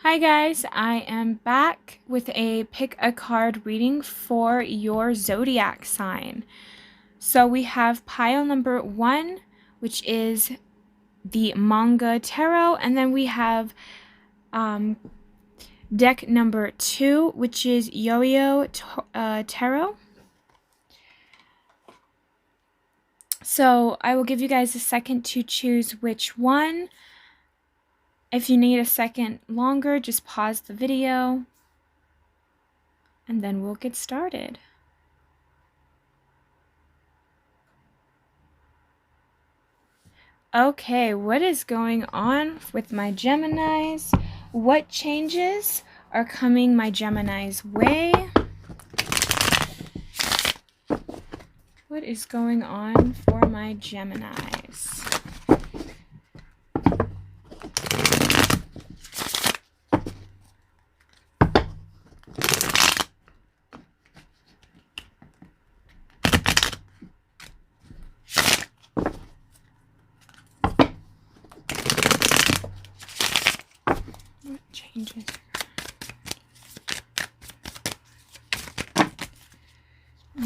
Hi guys, I am back with a pick a card reading for your zodiac sign. So we have pile number 1, which is the manga tarot, and then we have deck number 2, which is yo-yo tarot. So I will give you guys a second to choose which one. If you need a second longer, just pause the video and then we'll get started. Okay, what is going on with my Geminis? What changes are coming my Geminis' way? What is going on for my Geminis? What changes?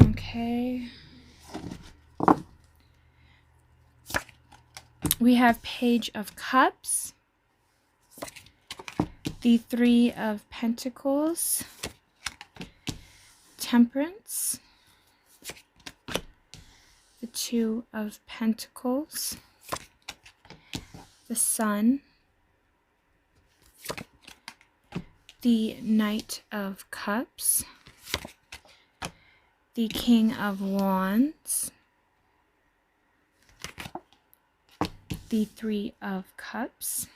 Okay. We have Page of Cups, the Three of Pentacles, Temperance, the Two of Pentacles, the Sun, the Knight of Cups, the King of Wands, the Three of Cups,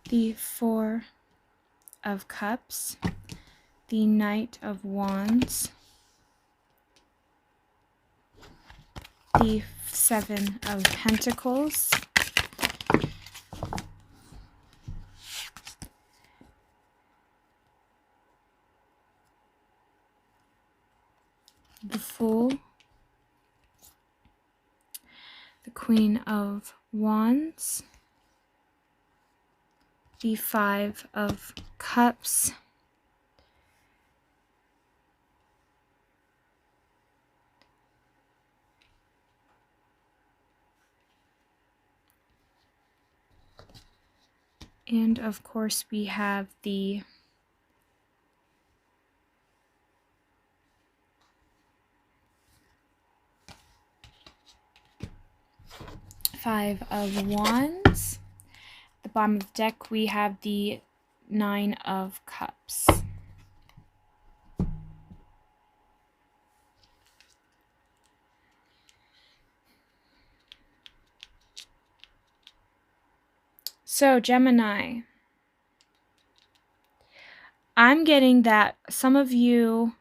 the Four of Cups, the Knight of Wands, the Seven of Pentacles, the Fool, the Queen of Wands, the Five of Cups, and of course we have the Five of Wands. At the bottom of the deck we have the Nine of Cups. So Gemini, I'm getting that some of you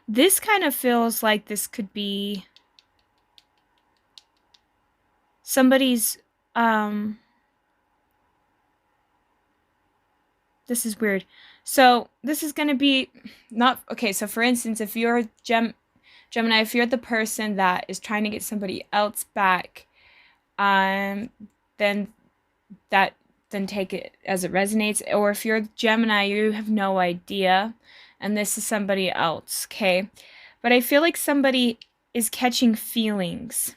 this kind of feels like this could be somebody's this is weird. So this is going to be not okay. So for instance, if you're Gemini, if you're the person that is trying to get somebody else back, then take it as it resonates. Or if you're Gemini, you have no idea, and this is somebody else, okay? But I feel like somebody is catching feelings.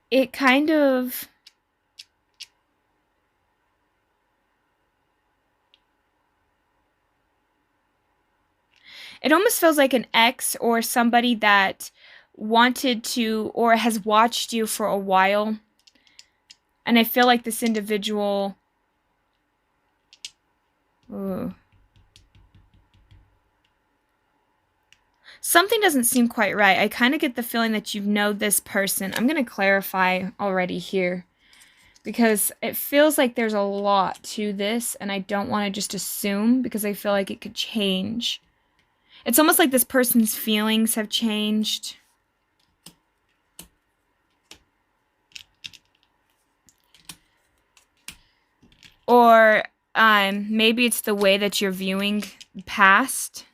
It kind of... It almost feels like an ex or somebody that wanted to or has watched you for a while. And I feel like this individual... Ooh. Something doesn't seem quite right. I kind of get the feeling that you know this person. I'm going to clarify already here. because it feels like there's a lot to this, and I don't want to just assume because I feel like it could change. It's almost like this person's feelings have changed. Or maybe it's the way that you're viewing past.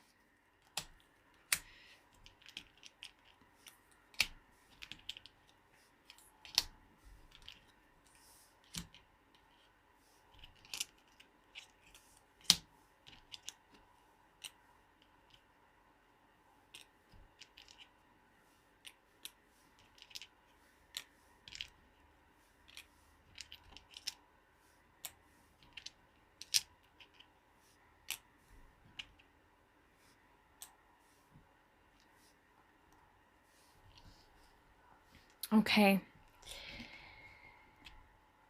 Okay.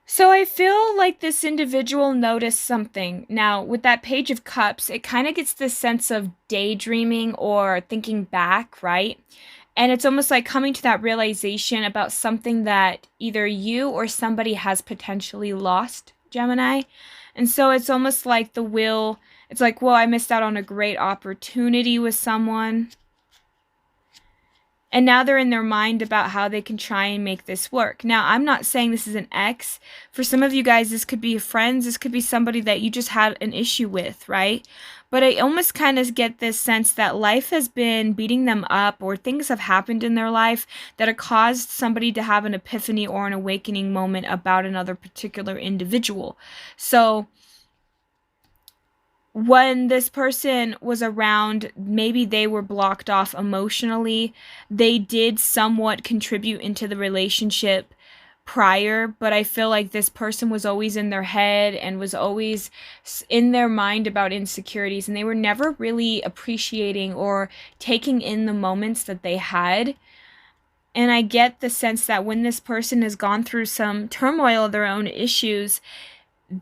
So I feel like this individual noticed something. Now, with that Page of Cups, it kind of gets this sense of daydreaming or thinking back, right? And it's almost like coming to that realization about something that either you or somebody has potentially lost, Gemini. And so it's almost like it's like, well, I missed out on a great opportunity with someone. And now they're in their mind about how they can try and make this work. Now, I'm not saying this is an ex. For some of you guys, this could be friends. This could be somebody that you just had an issue with, right? But I almost kind of get this sense that life has been beating them up, or things have happened in their life that have caused somebody to have an epiphany or an awakening moment about another particular individual. So when this person was around, maybe they were blocked off emotionally. They did somewhat contribute into the relationship prior, but I feel like this person was always in their head and was always in their mind about insecurities, and they were never really appreciating or taking in the moments that they had. And I get the sense that when this person has gone through some turmoil of their own issues,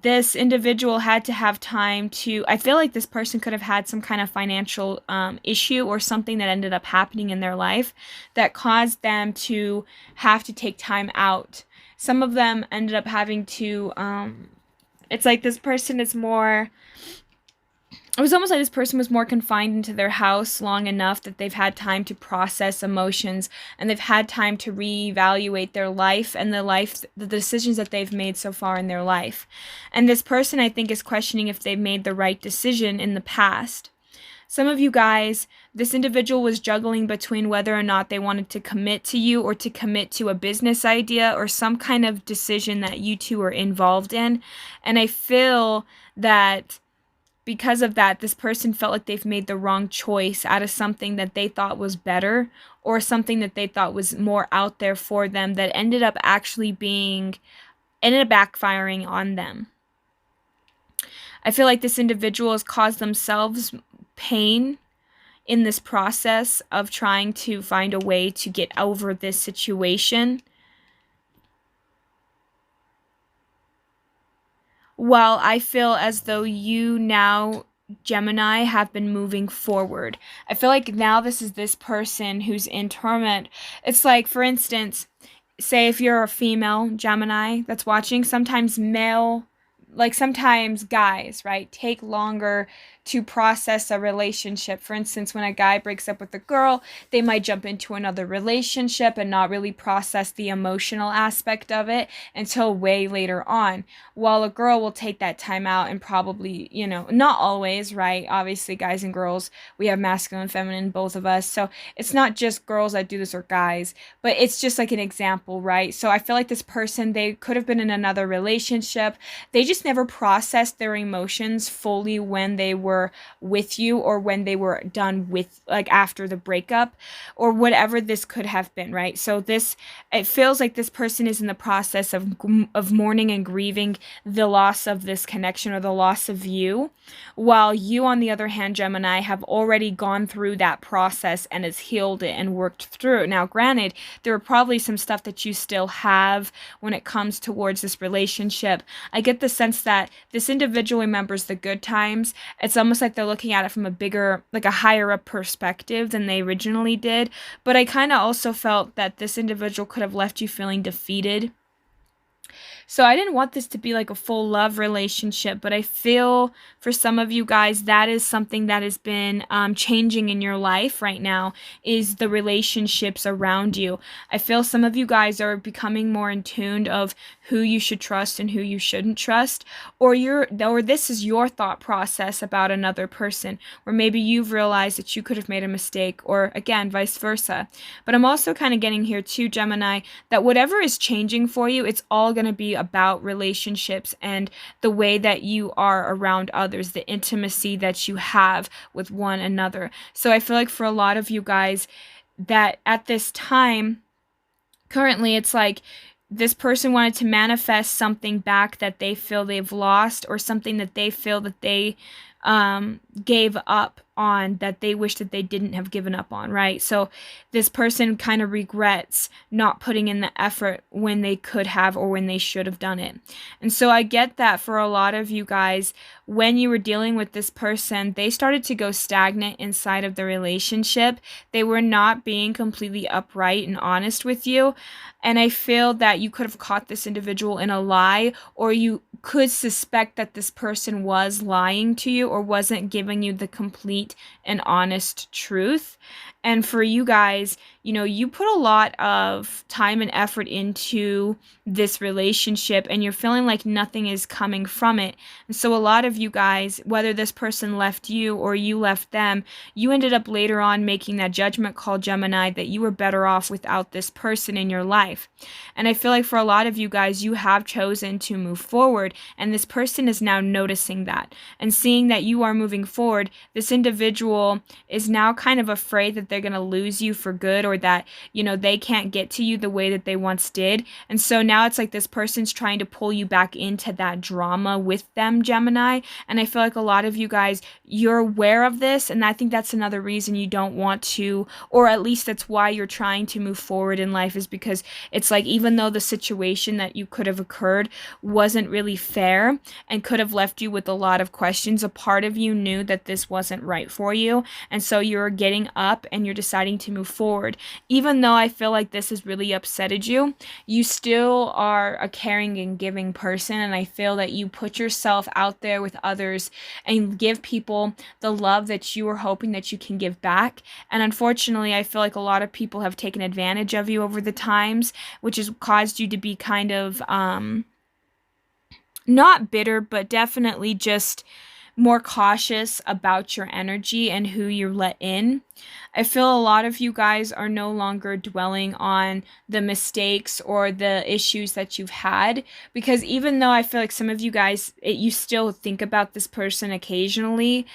this individual had to have time to, I feel like this person could have had some kind of financial issue or something that ended up happening in their life that caused them to have to take time out. Some of them ended up having to, it's like this person is more, it was almost like this person was more confined into their house long enough that they've had time to process emotions, and they've had time to reevaluate their life and the decisions that they've made so far in their life. And this person, I think, is questioning if they've made the right decision in the past. Some of you guys, this individual was juggling between whether or not they wanted to commit to you or to commit to a business idea or some kind of decision that you two are involved in. And I feel that because of that, this person felt like they've made the wrong choice out of something that they thought was better, or something that they thought was more out there for them, that ended up backfiring on them. I feel like this individual has caused themselves pain in this process of trying to find a way to get over this situation. While I feel as though you now, Gemini, have been moving forward. I feel like now this is this person who's in torment. It's like, for instance, say if you're a female Gemini that's watching, sometimes guys, right, take longer to process a relationship. For instance, when a guy breaks up with a girl, they might jump into another relationship and not really process the emotional aspect of it until way later on. While a girl will take that time out and probably, not always, right? Obviously, guys and girls, we have masculine and feminine, both of us. So it's not just girls that do this or guys, but it's just like an example, right? So I feel like this person, they could have been in another relationship. They just never processed their emotions fully when they were with you, or when they were done with, like, after the breakup, or whatever this could have been, right? So it feels like this person is in the process of mourning and grieving the loss of this connection, or the loss of you, while you, on the other hand, Gemini, have already gone through that process and has healed it and worked through it. Now, granted, there are probably some stuff that you still have when it comes towards this relationship. I get the sense that this individual remembers the good times. It's almost like they're looking at it from a bigger, like a higher up perspective than they originally did. But I kind of also felt that this individual could have left you feeling defeated. So I didn't want this to be like a full love relationship, but I feel for some of you guys that is something that has been changing in your life right now, is the relationships around you. I feel some of you guys are becoming more in tune of who you should trust and who you shouldn't trust, or this is your thought process about another person, where maybe you've realized that you could have made a mistake, or again, vice versa. But I'm also kind of getting here too, Gemini, that whatever is changing for you, it's all going to be about relationships and the way that you are around others, the intimacy that you have with one another. So I feel like for a lot of you guys, that at this time, currently, it's like this person wanted to manifest something back that they feel they've lost, or something that they feel that they gave up on, that they wish that they didn't have given up on, right? So this person kind of regrets not putting in the effort when they could have, or when they should have done it. And so I get that for a lot of you guys, when you were dealing with this person, they started to go stagnant inside of the relationship. They were not being completely upright and honest with you. And I feel that you could have caught this individual in a lie, or you could suspect that this person was lying to you, or wasn't giving you the complete and honest truth. And for you guys, you put a lot of time and effort into this relationship, and you're feeling like nothing is coming from it. And so a lot of you guys, whether this person left you or you left them, you ended up later on making that judgment call, Gemini, that you were better off without this person in your life. And I feel like for a lot of you guys, you have chosen to move forward, and this person is now noticing that and seeing that you are moving forward. This individual is now kind of afraid that they're going to lose you for good, or that, they can't get to you the way that they once did. And so now it's like this person's trying to pull you back into that drama with them, Gemini. And I feel like a lot of you guys, you're aware of this, and I think that's another reason you don't want to, or at least that's why you're trying to move forward in life, is because it's like, even though the situation that you could have occurred wasn't really fair and could have left you with a lot of questions, a part of you knew that this wasn't right for you. And so you're getting up and you're deciding to move forward. Even though I feel like this has really upsetted you, you still are a caring and giving person. And I feel that you put yourself out there with others and give people the love that you were hoping that you can give back. And unfortunately, I feel like a lot of people have taken advantage of you over the times, which has caused you to be kind of not bitter, but definitely just more cautious about your energy and who you let in. I feel a lot of you guys are no longer dwelling on the mistakes or the issues that you've had, because even though I feel like some of you guys, you still think about this person occasionally,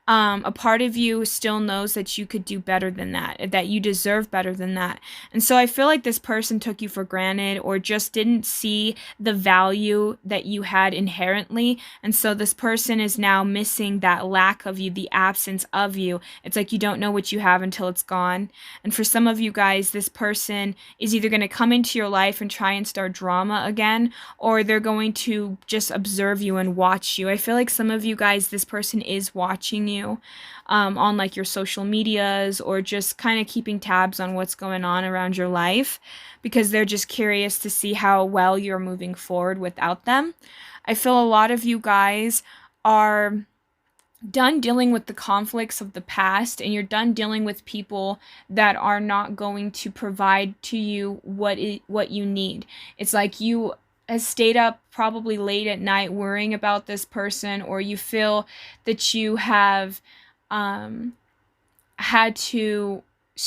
a part of you still knows that you could do better than that, that you deserve better than that. And so I feel like this person took you for granted, or just didn't see the value that you had inherently. And so this person is now missing that lack of you, the absence of you. It's like you don't know what you have until it's gone. And for some of you guys, this person is either going to come into your life and try and start drama again, or they're going to just observe you and watch you. I feel like some of you guys, this person is watching you on like your social medias, or just kind of keeping tabs on what's going on around your life, because they're just curious to see how well you're moving forward without them. I feel a lot of you guys are done dealing with the conflicts of the past, and you're done dealing with people that are not going to provide to you what you need. It's like you has stayed up probably late at night worrying about this person, or you feel that you have had to,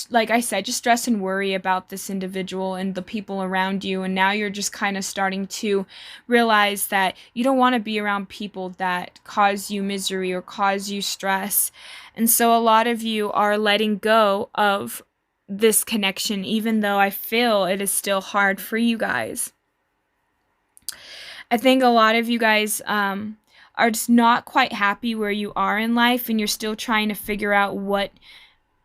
like I said, just stress and worry about this individual and the people around you. And now you're just kind of starting to realize that you don't want to be around people that cause you misery or cause you stress. And so a lot of you are letting go of this connection, even though I feel it is still hard for you guys. I think a lot of you guys are just not quite happy where you are in life, and you're still trying to figure out what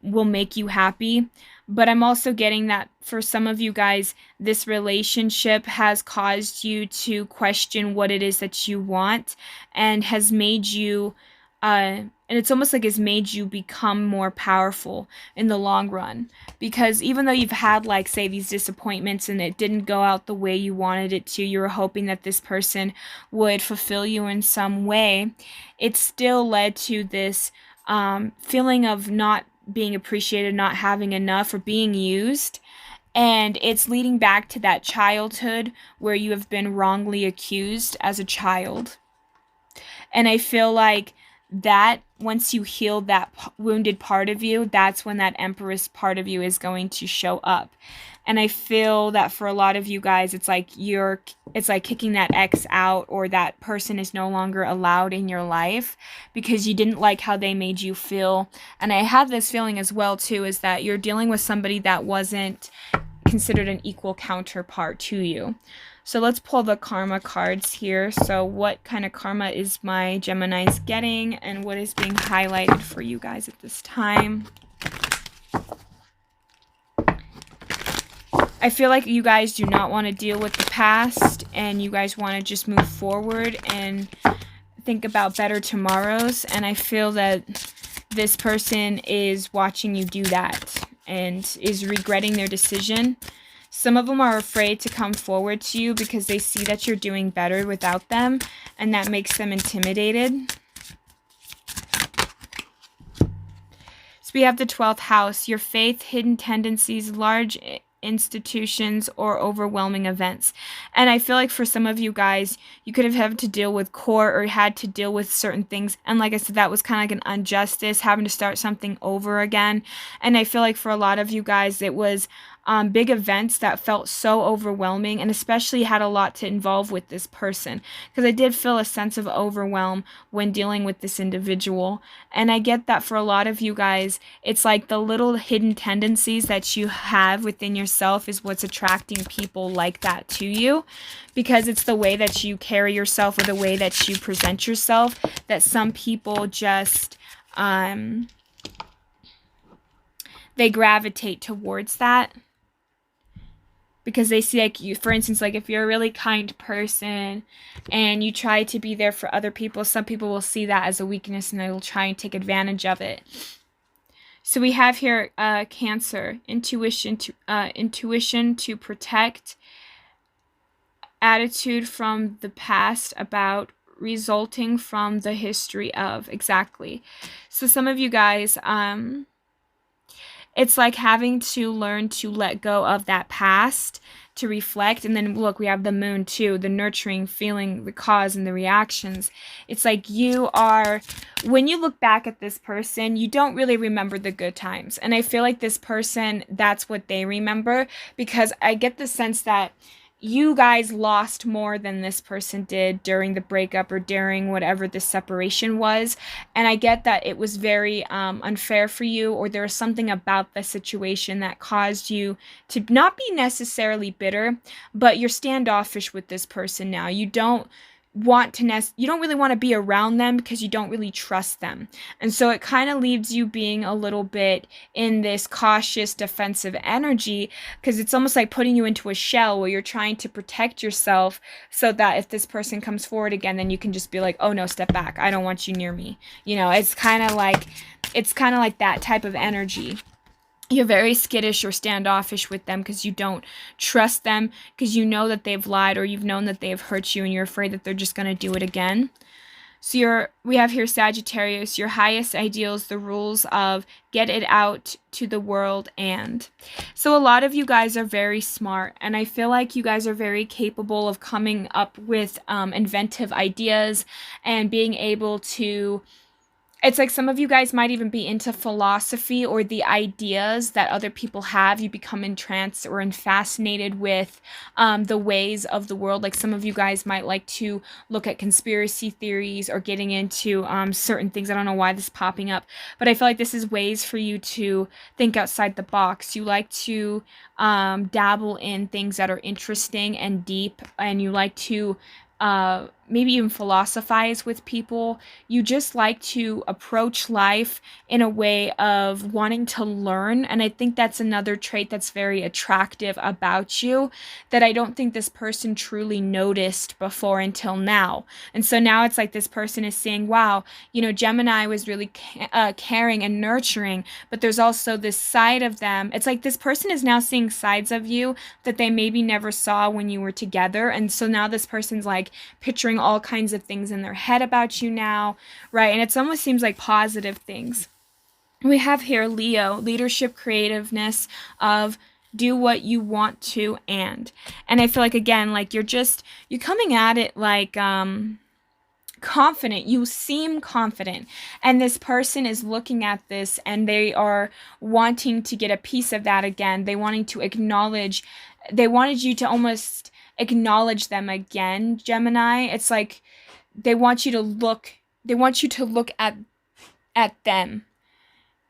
will make you happy. But I'm also getting that for some of you guys, this relationship has caused you to question what it is that you want, and has made you and it's almost like it's made you become more powerful in the long run, because even though you've had, like, say, these disappointments and it didn't go out the way you wanted it to, you were hoping that this person would fulfill you in some way, it still led to this feeling of not being appreciated, not having enough, or being used. And it's leading back to that childhood where you have been wrongly accused as a child. And I feel like that once you heal that wounded part of you, that's when that Empress part of you is going to show up. And I feel that for a lot of you guys, it's like kicking that ex out, or that person is no longer allowed in your life because you didn't like how they made you feel. And I have this feeling as well too, is that you're dealing with somebody that wasn't considered an equal counterpart to you. So let's pull the karma cards here. So what kind of karma is my Geminis getting, and what is being highlighted for you guys at this time? I feel like you guys do not want to deal with the past, and you guys want to just move forward and think about better tomorrows. And I feel that this person is watching you do that and is regretting their decision. Some of them are afraid to come forward to you because they see that you're doing better without them, and that makes them intimidated. So we have the 12th house, your faith, hidden tendencies, large institutions, or overwhelming events. And I feel like for some of you guys, you could have had to deal with court or had to deal with certain things. And like I said, that was kind of like an injustice, having to start something over again. And I feel like for a lot of you guys, it was big events that felt so overwhelming, and especially had a lot to involve with this person, because I did feel a sense of overwhelm when dealing with this individual. And I get that for a lot of you guys, it's like the little hidden tendencies that you have within yourself is what's attracting people like that to you, because it's the way that you carry yourself or the way that you present yourself that some people just they gravitate towards that. Because they see, like, you, for instance, like if you're a really kind person and you try to be there for other people, some people will see that as a weakness and they will try and take advantage of it. So we have here Cancer, intuition to protect, attitude from the past about, resulting from the history of. Exactly. So some of you guys, it's like having to learn to let go of that past, to reflect. And then look, we have the moon too, the nurturing, feeling the cause and the reactions. It's like you are, when you look back at this person, you don't really remember the good times. And I feel like this person, that's what they remember, because I get the sense that you guys lost more than this person did during the breakup or during whatever the separation was. And I get that it was very unfair for you, or there was something about the situation that caused you to not be necessarily bitter, but you're standoffish with this person now. You don't you don't really want to be around them because you don't really trust them. And so it kind of leaves you being a little bit in this cautious, defensive energy, because it's almost like putting you into a shell where you're trying to protect yourself so that if this person comes forward again, then you can just be like, oh no, step back. I don't want you near me. You know, it's kind of like that type of energy. You're very skittish or standoffish with them because you don't trust them, because you know that they've lied, or you've known that they have hurt you, and you're afraid that they're just going to do it again. So we have here Sagittarius, your highest ideals, the rules of get it out to the world. And so a lot of you guys are very smart, and I feel like you guys are very capable of coming up with inventive ideas and being able to, it's like some of you guys might even be into philosophy or the ideas that other people have. You become entranced or fascinated with the ways of the world. Like some of you guys might like to look at conspiracy theories or getting into certain things. I don't know why this is popping up, but I feel like this is ways for you to think outside the box. You like to dabble in things that are interesting and deep, and you like to maybe even philosophize with people. You just like to approach life in a way of wanting to learn. And I think that's another trait that's very attractive about you that I don't think this person truly noticed before until now. And so now it's like this person is saying, wow, Gemini was really caring and nurturing, but there's also this side of them. It's like this person is now seeing sides of you that they maybe never saw when you were together. And so now this person's like picturing all kinds of things in their head about you now, right? And it almost seems like positive things. We have here Leo, leadership, creativeness of do what you want to and I feel like again like you're coming at it like confident. You seem confident, and this person is looking at this and they are wanting to get a piece of that again. They wanted you to almost acknowledge them again, Gemini. It's like they want you to look at them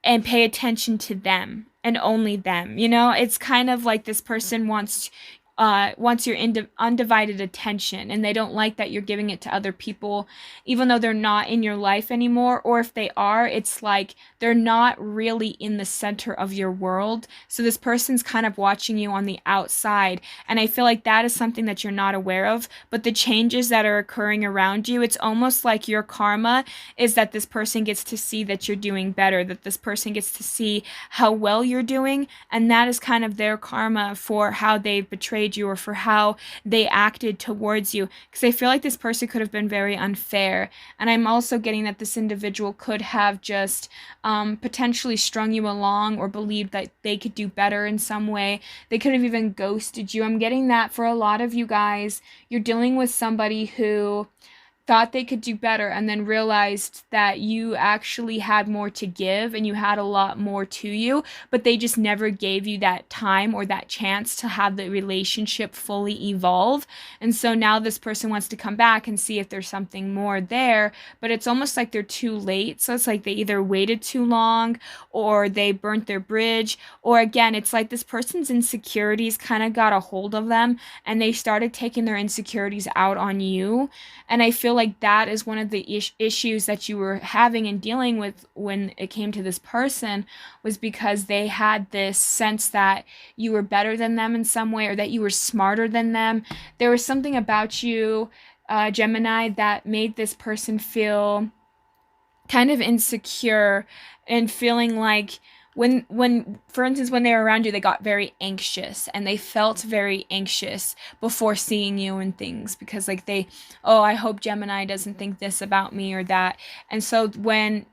and pay attention to them and only them. It's kind of like this person wants your undivided attention, and they don't like that you're giving it to other people, even though they're not in your life anymore. Or if they are, it's like they're not really in the center of your world. So this person's kind of watching you on the outside, and I feel like that is something that you're not aware of. But the changes that are occurring around you, it's almost like your karma is that this person gets to see that you're doing better, that this person gets to see how well you're doing, and that is kind of their karma for how they've betrayed you or for how they acted towards you, because I feel like this person could have been very unfair. And I'm also getting that this individual could have just potentially strung you along or believed that they could do better in some way. They could have even ghosted you. I'm getting that for a lot of you guys, you're dealing with somebody who thought they could do better and then realized that you actually had more to give and you had a lot more to you, but they just never gave you that time or that chance to have the relationship fully evolve. And so now this person wants to come back and see if there's something more there, but it's almost like they're too late. So it's like they either waited too long or they burnt their bridge, or again, it's like this person's insecurities kind of got a hold of them and they started taking their insecurities out on you. And I feel like that is one of the issues that you were having and dealing with when it came to this person, was because they had this sense that you were better than them in some way or that you were smarter than them. There was something about you, Gemini, that made this person feel kind of insecure and feeling like when for instance when they were around you they got very anxious, and they felt very anxious before seeing you and things, because like I hope Gemini doesn't think this about me or that. And so when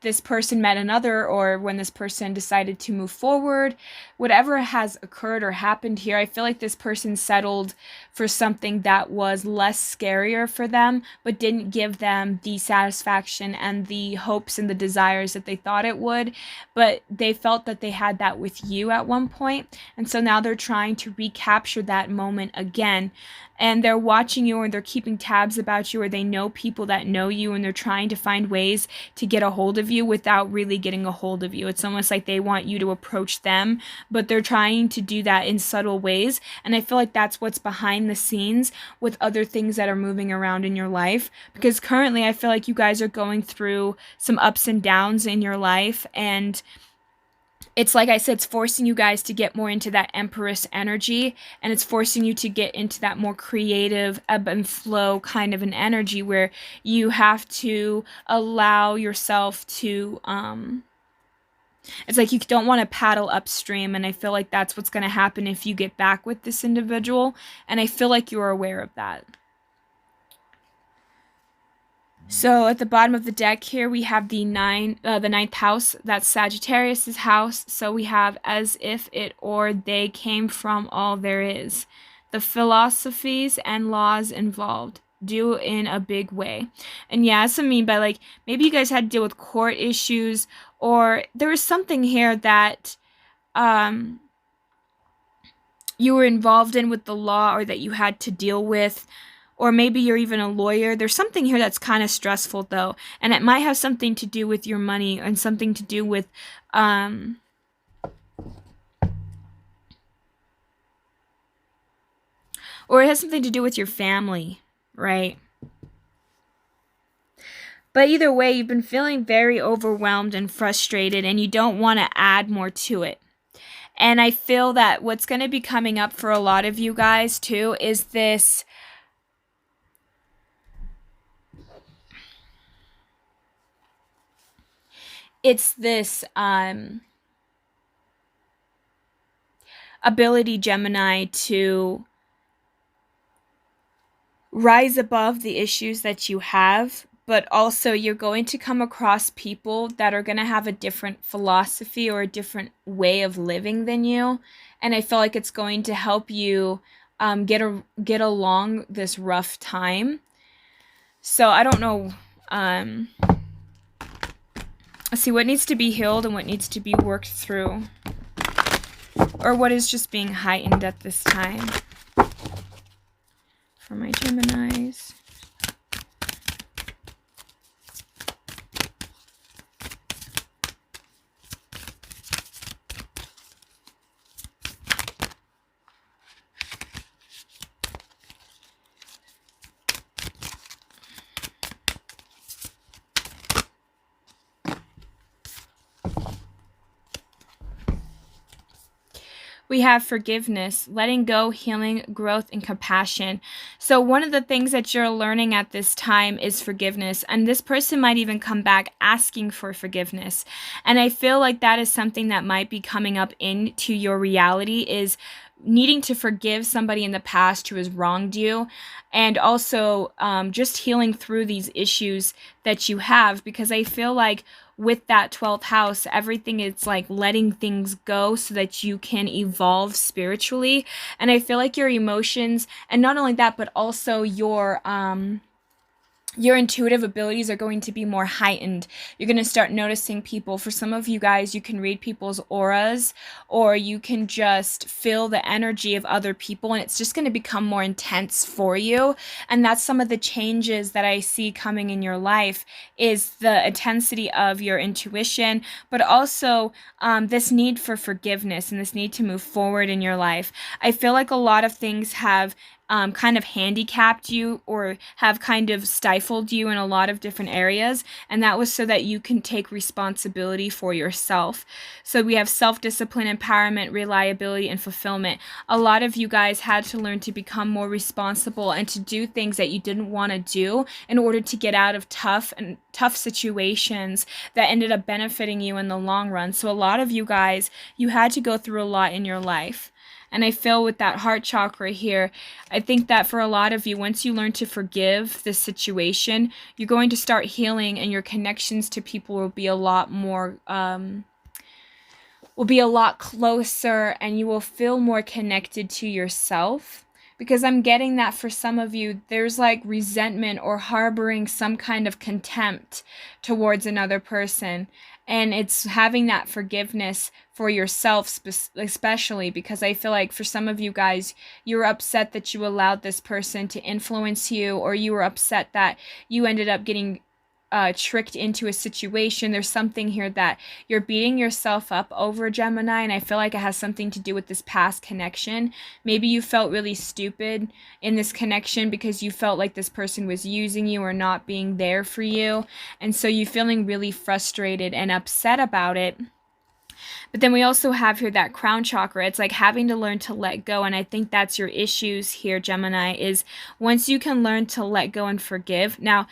this person met another, or when this person decided to move forward, whatever has occurred or happened here, I feel like this person settled for something that was less scarier for them, but didn't give them the satisfaction and the hopes and the desires that they thought it would. But they felt that they had that with you at one point, and so now they're trying to recapture that moment again. And they're watching you, or they're keeping tabs about you, or they know people that know you, and they're trying to find ways to get a hold of you without really getting a hold of you. It's almost like they want you to approach them, but they're trying to do that in subtle ways. And I feel like that's what's behind the scenes with other things that are moving around in your life, because currently I feel like you guys are going through some ups and downs in your life, and it's like I said, it's forcing you guys to get more into that Empress energy, and it's forcing you to get into that more creative ebb and flow kind of an energy where you have to allow yourself to it's like you don't want to paddle upstream, and I feel like that's what's going to happen if you get back with this individual, and I feel like you're aware of that. So at the bottom of the deck here, we have the ninth house. That's Sagittarius's house. So we have as if it or they came from all there is. The philosophies and laws involved do in a big way. And yeah, that's what I mean by like, maybe you guys had to deal with court issues, or there was something here that um, you were involved in with the law, or that you had to deal with. Or maybe you're even a lawyer. There's something here that's kind of stressful, though. And it might have something to do with your money and something to do with, or it has something to do with your family, right? But either way, you've been feeling very overwhelmed and frustrated, and you don't want to add more to it. And I feel that what's going to be coming up for a lot of you guys too is this ability, Gemini, to rise above the issues that you have, but also you're going to come across people that are going to have a different philosophy or a different way of living than you. And I feel like it's going to help you get along this rough time. So I don't know. Let's see what needs to be healed and what needs to be worked through, or what is just being heightened at this time for my Geminis. We have forgiveness, letting go, healing, growth, and compassion. So one of the things that you're learning at this time is forgiveness. And this person might even come back asking for forgiveness. And I feel like that is something that might be coming up into your reality, is needing to forgive somebody in the past who has wronged you, and also just healing through these issues that you have, because I feel like with that 12th house, everything is like letting things go so that you can evolve spiritually. And I feel like your emotions, and not only that, but also your intuitive abilities are going to be more heightened. You're going to start noticing people. For some of you guys, you can read people's auras, or you can just feel the energy of other people, and it's just going to become more intense for you. And that's some of the changes that I see coming in your life, is the intensity of your intuition, but also this need for forgiveness and this need to move forward in your life. I feel like a lot of things have kind of handicapped you or have kind of stifled you in a lot of different areas, and that was so that you can take responsibility for yourself. So we have self-discipline, empowerment, reliability, and fulfillment. A lot of you guys had to learn to become more responsible and to do things that you didn't want to do in order to get out of tough situations that ended up benefiting you in the long run. So a lot of you guys, you had to go through a lot in your life. And I feel with that heart chakra here, I think that for a lot of you, once you learn to forgive this situation, you're going to start healing, and your connections to people will be a lot more, will be a lot closer, and you will feel more connected to yourself. Because I'm getting that for some of you, there's like resentment or harboring some kind of contempt towards another person. And it's having that forgiveness for yourself, especially because I feel like for some of you guys, you were upset that you allowed this person to influence you, or you were upset that you ended up getting tricked into a situation. There's something here that you're beating yourself up over, Gemini, and I feel like it has something to do with this past connection. Maybe you felt really stupid in this connection because you felt like this person was using you or not being there for you, and so you're feeling really frustrated and upset about it. But then we also have here that crown chakra. It's like having to learn to let go. And I think that's your issues here, Gemini, is once you can learn to let go and forgive. Now,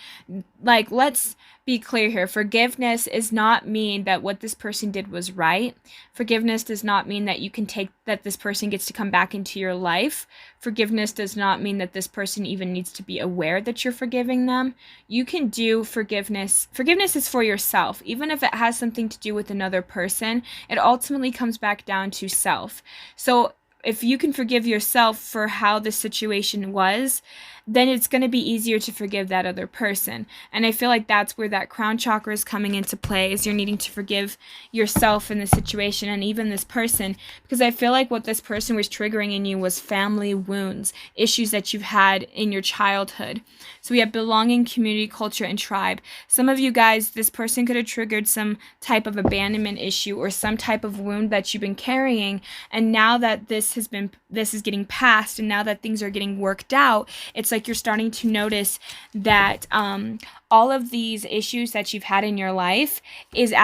like, let's be clear here. Forgiveness does not mean that what this person did was right. Forgiveness does not mean that you can take that this person gets to come back into your life. Forgiveness does not mean that this person even needs to be aware that you're forgiving them. You can do forgiveness. Forgiveness is for yourself. Even if it has something to do with another person, it ultimately comes back down to self. So if you can forgive yourself for how the situation was, then it's going to be easier to forgive that other person. And I feel like that's where that crown chakra is coming into play, is you're needing to forgive yourself in this situation and even this person, because I feel like what this person was triggering in you was family wounds, issues that you've had in your childhood. So we have belonging, community, culture, and tribe. Some of you guys, this person could have triggered some type of abandonment issue or some type of wound that you've been carrying, and now that this is getting passed, and now that things are getting worked out, it's like you're starting to notice that all of these issues that you've had in your life is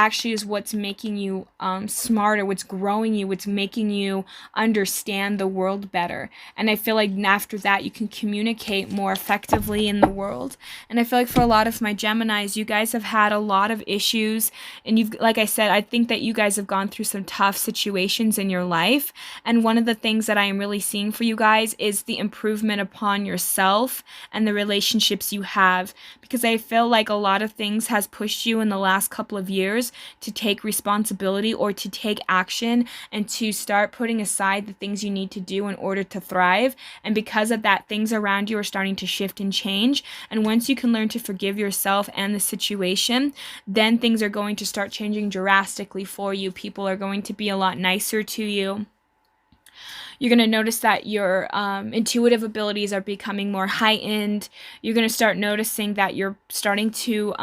what's making you smarter, what's growing you, what's making you understand the world better. And I feel like after that, you can communicate more effectively in the world. And I feel like for a lot of my Geminis, you guys have had a lot of issues. And you've, like I said, I think that you guys have gone through some tough situations in your life. And one of the things that I am really seeing for you guys is the improvement upon yourself and the relationships you have, because I feel like a lot of things has pushed you in the last couple of years to take responsibility or to take action and to start putting aside the things you need to do in order to thrive. And because of that, things around you are starting to shift and change. And once you can learn to forgive yourself and the situation, then things are going to start changing drastically for you. People are going to be a lot nicer to you. You're going to notice that your intuitive abilities are becoming more heightened. You're going to start noticing that you're starting to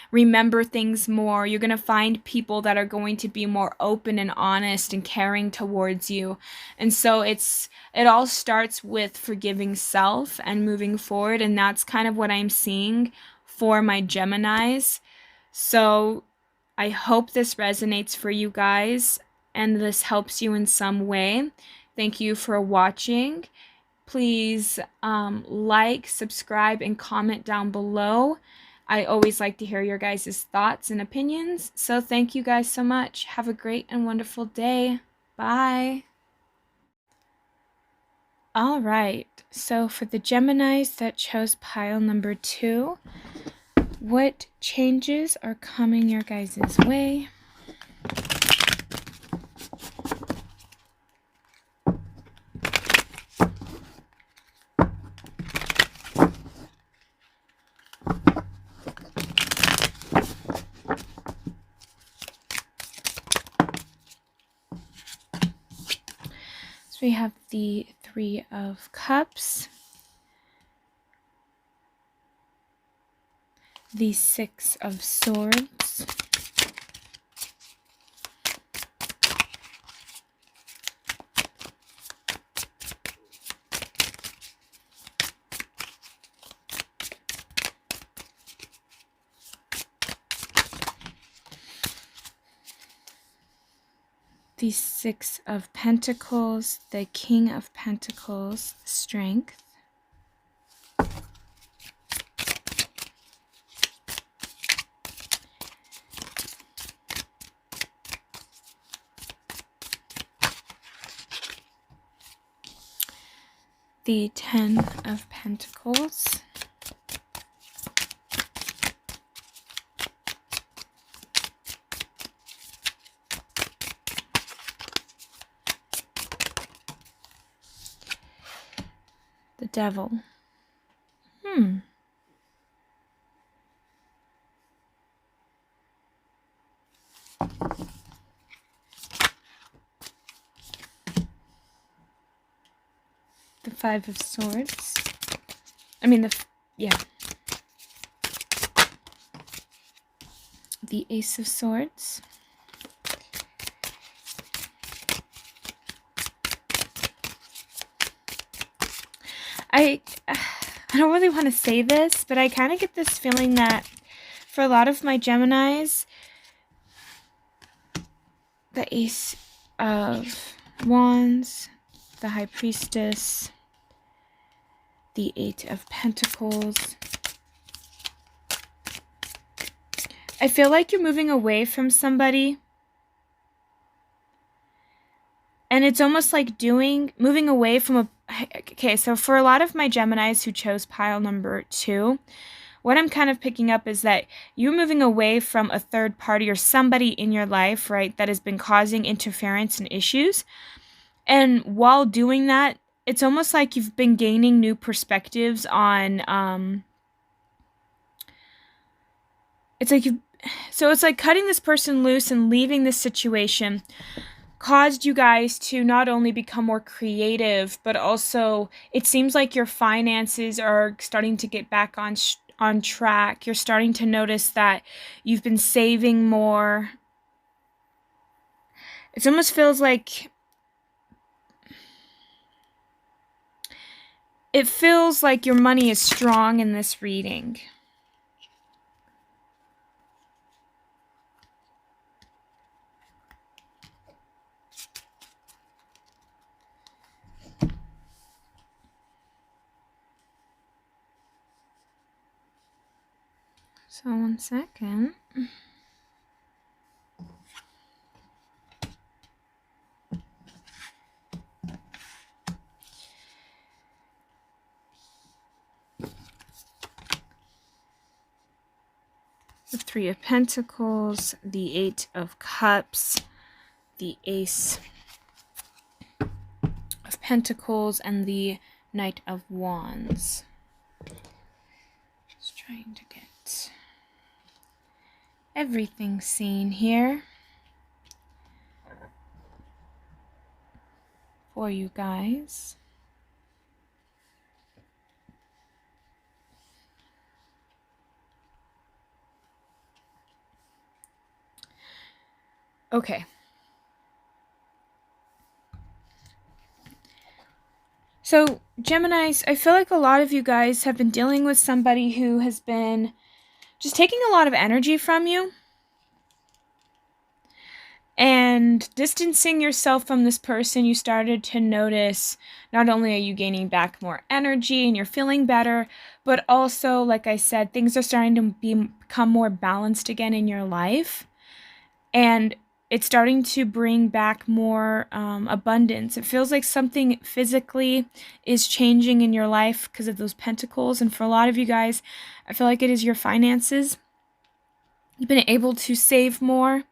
remember things more. You're going to find people that are going to be more open and honest and caring towards you. And so it all starts with forgiving self and moving forward. And that's kind of what I'm seeing for my Geminis. So I hope this resonates for you guys and this helps you in some way. Thank you for watching. Please like, subscribe, and comment down below. I always like to hear your guys' thoughts and opinions. So thank you guys so much. Have a great and wonderful day. Bye. All right. So for the Geminis that chose pile number 2, what changes are coming your guys' way? We have the 3 of Cups, the 6 of Swords, the 6 of Pentacles, the King of Pentacles, Strength, the 10 of Pentacles, the Devil. The 5 of Swords. The Ace of Swords. I don't really want to say this, but I kind of get this feeling that for a lot of my Geminis, the Ace of Wands, the High Priestess, the 8 of Pentacles. I feel like you're moving away from somebody. And it's almost like moving away from a... Okay, so for a lot of my Geminis who chose pile number 2, what I'm kind of picking up is that you're moving away from a third party or somebody in your life, right, that has been causing interference and issues. And while doing that, it's almost like you've been gaining new perspectives on... It's like cutting this person loose and leaving this situation caused you guys to not only become more creative, but also it seems like your finances are starting to get back on track. You're starting to notice that you've been saving more. It almost feels like your money is strong in this reading. So 1 second. The 3 of Pentacles, the 8 of Cups, the Ace of Pentacles, and the Knight of Wands. Just trying to get everything seen here for you guys. Okay. So, Geminis, I feel like a lot of you guys have been dealing with somebody who has been just taking a lot of energy from you and distancing yourself from this person. You started to notice not only are you gaining back more energy and you're feeling better, but also, like I said, things are starting to become more balanced again in your life. And it's starting to bring back more abundance. It feels like something physically is changing in your life because of those pentacles. And for a lot of you guys, I feel like it is your finances. You've been able to save more.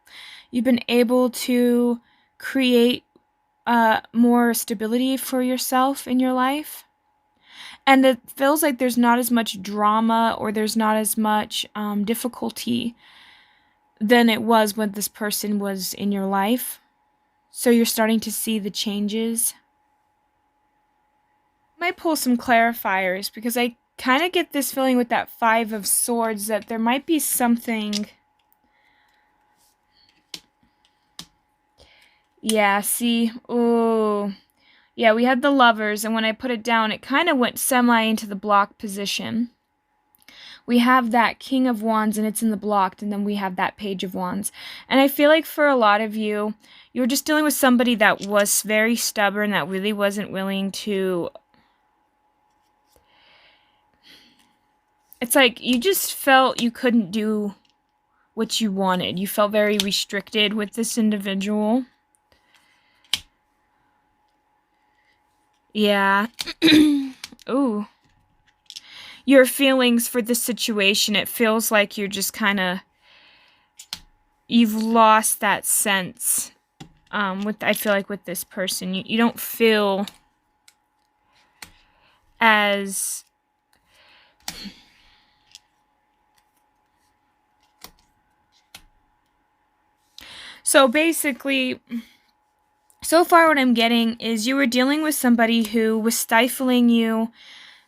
You've been able to create more stability for yourself in your life. And it feels like there's not as much drama or there's not as much difficulty than it was when this person was in your life. So you're starting to see the changes. I might pull some clarifiers because I kind of get this feeling with that 5 of Swords that there might be something. Yeah, see? Oh, yeah, we had the Lovers, and when I put it down, it kind of went semi into the blocked position. We have that King of Wands, and it's in the blocked, and then we have that Page of Wands. And I feel like for a lot of you, you were just dealing with somebody that was very stubborn, that really wasn't willing to... It's like you just felt you couldn't do what you wanted. You felt very restricted with this individual. Yeah. Ooh. Your feelings for this situation, it feels like you're just kind of... You've lost that sense. I feel like with this person, you don't feel as... So basically, so far what I'm getting is you were dealing with somebody who was stifling you,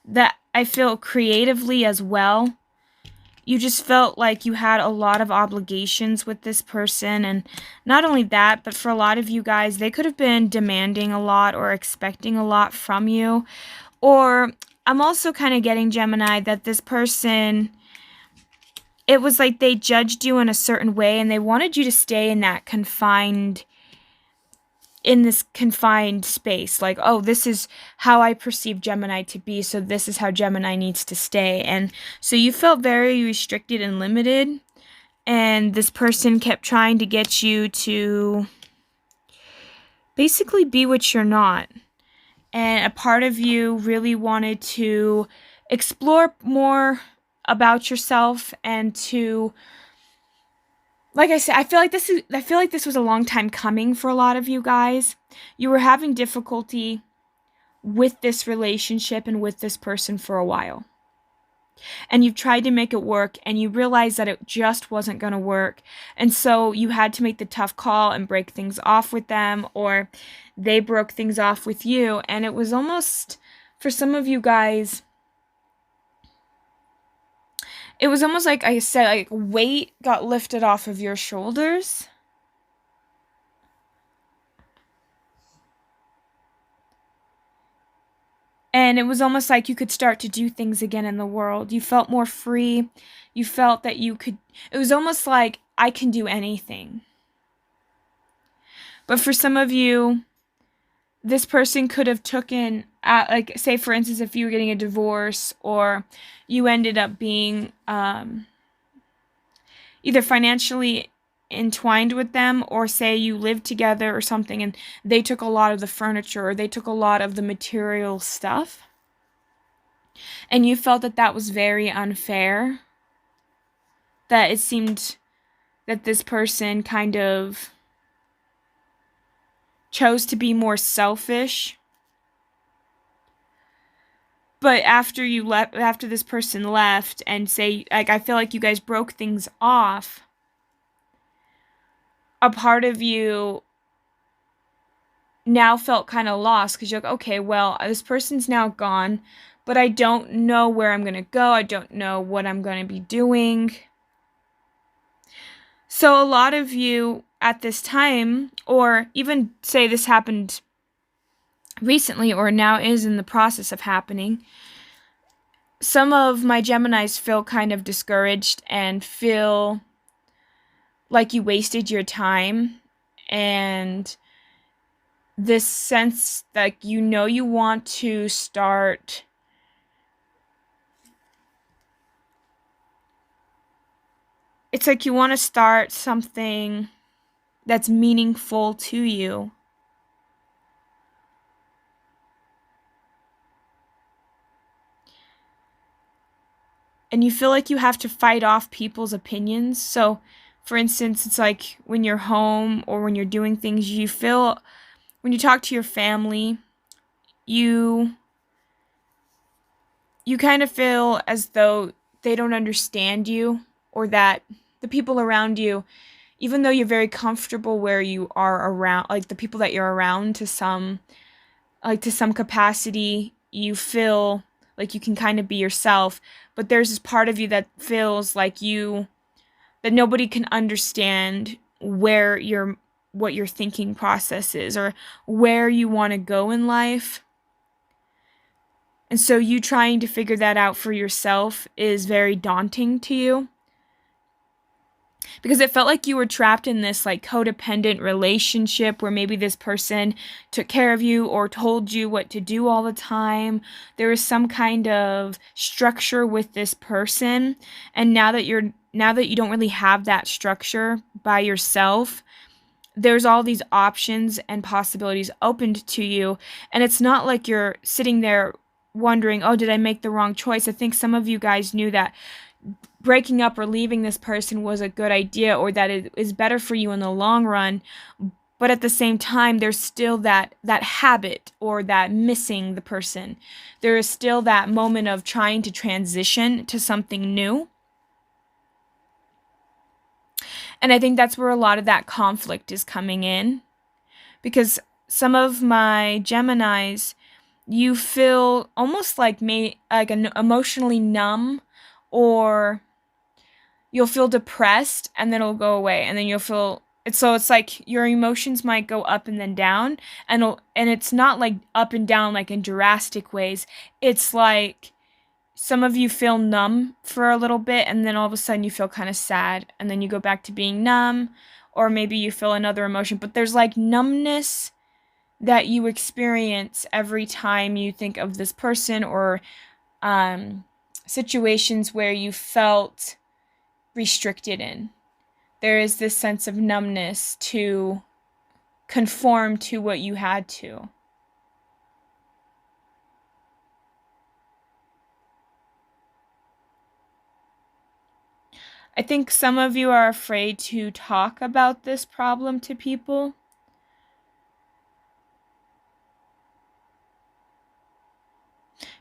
that I feel creatively as well. You just felt like you had a lot of obligations with this person, and not only that, but for a lot of you guys, they could have been demanding a lot or expecting a lot from you. Or I'm also kind of getting, Gemini, that this person... It was like they judged you in a certain way and they wanted you to stay in that this confined space. Like, oh, this is how I perceive Gemini to be, so this is how Gemini needs to stay. And so you felt very restricted and limited, and this person kept trying to get you to basically be what you're not. And a part of you really wanted to explore more about yourself and to, like I said, I feel like this was a long time coming for a lot of you guys. You were having difficulty with this relationship and with this person for a while. And you've tried to make it work, and you realized that it just wasn't going to work. And so you had to make the tough call and break things off with them, or they broke things off with you. And it was almost, for some of you guys, it was almost like I said, like weight got lifted off of your shoulders. And it was almost like you could start to do things again in the world. You felt more free. You felt that you could... It was almost like, I can do anything. But for some of you, this person could have taken... like, say, for instance, if you were getting a divorce, or you ended up being... either financially entwined with them, or say you lived together or something and they took a lot of the furniture or they took a lot of the material stuff, and you felt that that was very unfair, that it seemed that this person kind of chose to be more selfish. But after this person left, and say, like, I feel like you guys broke things off, a part of you now felt kind of lost, because you're like, okay, well, this person's now gone, but I don't know where I'm going to go. I don't know what I'm going to be doing. So a lot of you at this time, or even say this happened recently or now is in the process of happening, some of my Geminis feel kind of discouraged and feel like you wasted your time, and this sense that you want to start it's like you want to start something that's meaningful to you. And you feel like you have to fight off people's opinions. So, for instance, it's like when you're home or when you're doing things, you feel, when you talk to your family, you kind of feel as though they don't understand you, or that the people around you, even though you're very comfortable where you are around, like the people that you're around to some capacity, you feel like you can kind of be yourself, but there's this part of you that feels like that nobody can understand what your thinking process is, or where you want to go in life. And so you trying to figure that out for yourself is very daunting to you, because it felt like you were trapped in this like codependent relationship where maybe this person took care of you or told you what to do all the time. There was some kind of structure with this person, and now that you don't really have that structure by yourself, there's all these options and possibilities opened to you, and it's not like you're sitting there wondering, oh, did I make the wrong choice? I think some of you guys knew that breaking up or leaving this person was a good idea, or that it is better for you in the long run. But at the same time, there's still that habit, or that missing the person. There is still that moment of trying to transition to something new. And I think that's where a lot of that conflict is coming in, because some of my Geminis, you feel almost like an emotionally numb, or you'll feel depressed and then it'll go away, and then you'll feel it's so it's like your emotions might go up and then down, and it's not like up and down like in drastic ways. It's like some of you feel numb for a little bit, and then all of a sudden you feel kind of sad, and then you go back to being numb, or maybe you feel another emotion, but there's like numbness that you experience every time you think of this person, or situations where you felt restricted in. There is this sense of numbness to conform to what you had to. I think some of you are afraid to talk about this problem to people,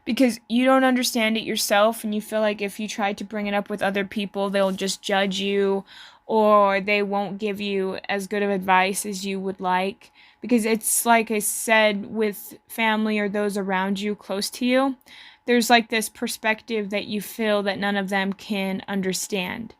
because you don't understand it yourself, and you feel like if you try to bring it up with other people, they'll just judge you, or they won't give you as good of advice as you would like. Because it's like I said, with family or those around you close to you, there's like this perspective that you feel that none of them can understand,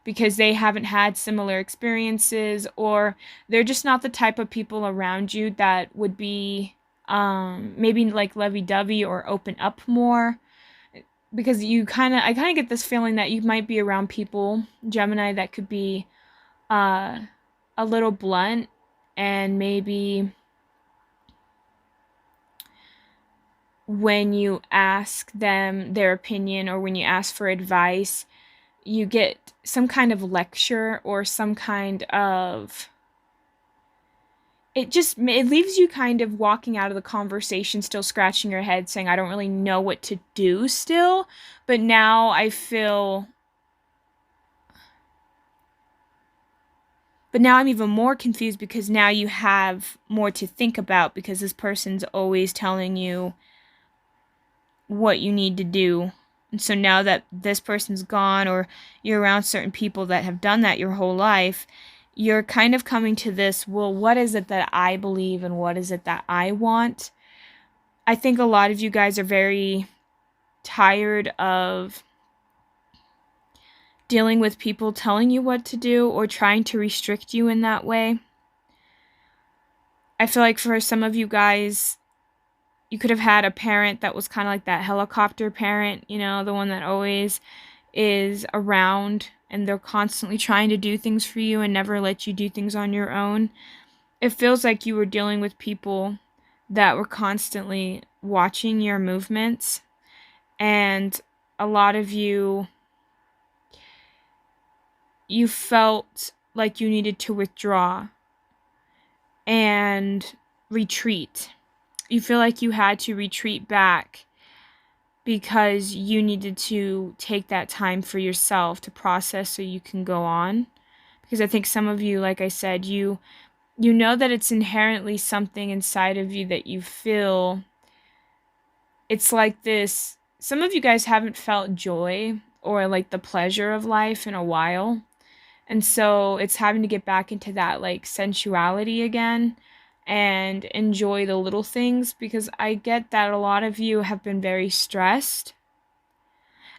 because they haven't had similar experiences, or they're just not the type of people around you that would be maybe like lovey-dovey or open up more. Because I kind of get this feeling that you might be around people, Gemini, that could be a little blunt, and maybe when you ask them their opinion, or when you ask for advice, you get some kind of lecture or some kind of, it leaves you kind of walking out of the conversation still scratching your head saying, I don't really know what to do still, but now I feel, but now I'm even more confused because now you have more to think about because this person's always telling you what you need to do. And so now that this person's gone, or you're around certain people that have done that your whole life, you're kind of coming to this, well, what is it that I believe and what is it that I want? I think a lot of you guys are very tired of dealing with people telling you what to do or trying to restrict you in that way. I feel like for some of you guys, you could have had a parent that was kind of like that helicopter parent, you know, the one that always is around and they're constantly trying to do things for you and never let you do things on your own. It feels like you were dealing with people that were constantly watching your movements, and a lot of you felt like you needed to withdraw and retreat. You feel like you had to retreat back because you needed to take that time for yourself to process so you can go on. Because I think some of you, like I said, you know that it's inherently something inside of you that you feel, it's like this, some of you guys haven't felt joy or like the pleasure of life in a while. And so it's having to get back into that like sensuality again and enjoy the little things, because I get that a lot of you have been very stressed.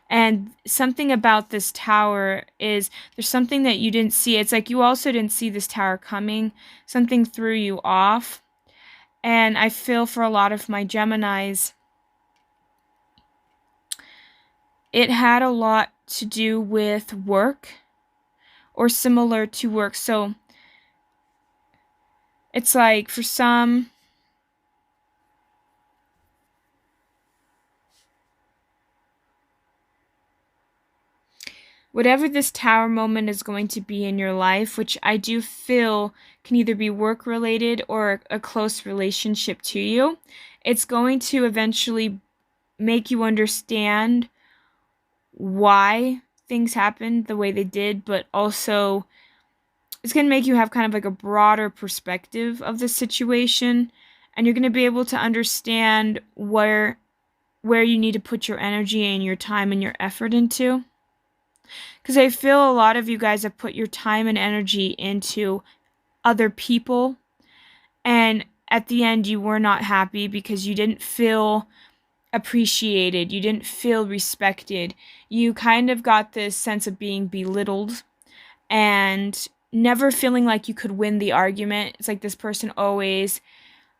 And something about this tower is there's something that you didn't see. It's like you also didn't see this tower coming. Something threw you off. And I feel for a lot of my Geminis, it had a lot to do with work or similar to work. So it's like for some, whatever this tower moment is going to be in your life, which I do feel can either be work related or a close relationship to you, it's going to eventually make you understand why things happened the way they did, but also it's going to make you have kind of like a broader perspective of the situation, and you're going to be able to understand where you need to put your energy and your time and your effort into. Because I feel a lot of you guys have put your time and energy into other people, and at the end you were not happy because you didn't feel appreciated, you didn't feel respected. You kind of got this sense of being belittled and never feeling like you could win the argument. It's like this person always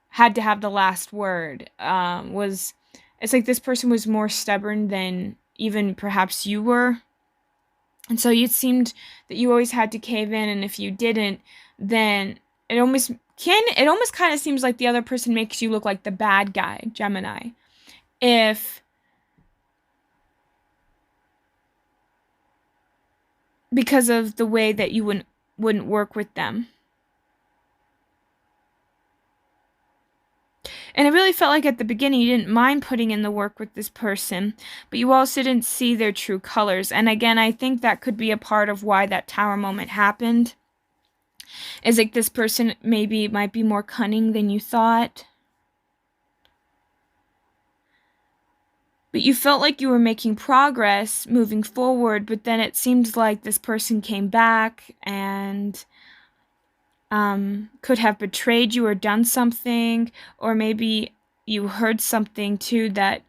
had to have the last word. It's like this person was more stubborn than even perhaps you were. And so it seemed that you always had to cave in, and if you didn't, then it almost kind of seems like the other person makes you look like the bad guy, Gemini. Because of the way that you wouldn't work with them. And it really felt like at the beginning you didn't mind putting in the work with this person, but you also didn't see their true colors. And again, I think that could be a part of why that tower moment happened. Is like this person maybe might be more cunning than you thought. But you felt like you were making progress moving forward, but then it seemed like this person came back and could have betrayed you or done something, or maybe you heard something too that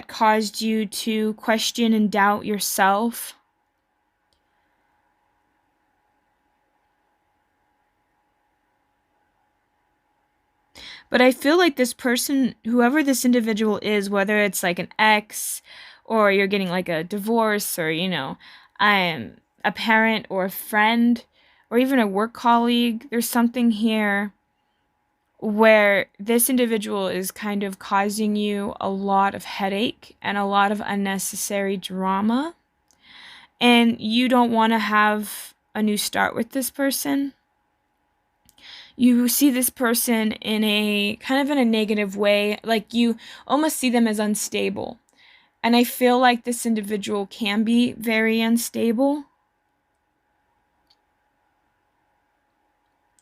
caused you to question and doubt yourself. But I feel like this person, whoever this individual is, whether it's like an ex or you're getting like a divorce, or a parent or a friend or even a work colleague, there's something here where this individual is kind of causing you a lot of headache and a lot of unnecessary drama. and you don't want to have a new start with this person. You see this person in a kind of in a negative way, like you almost see them as unstable. And I feel like this individual can be very unstable.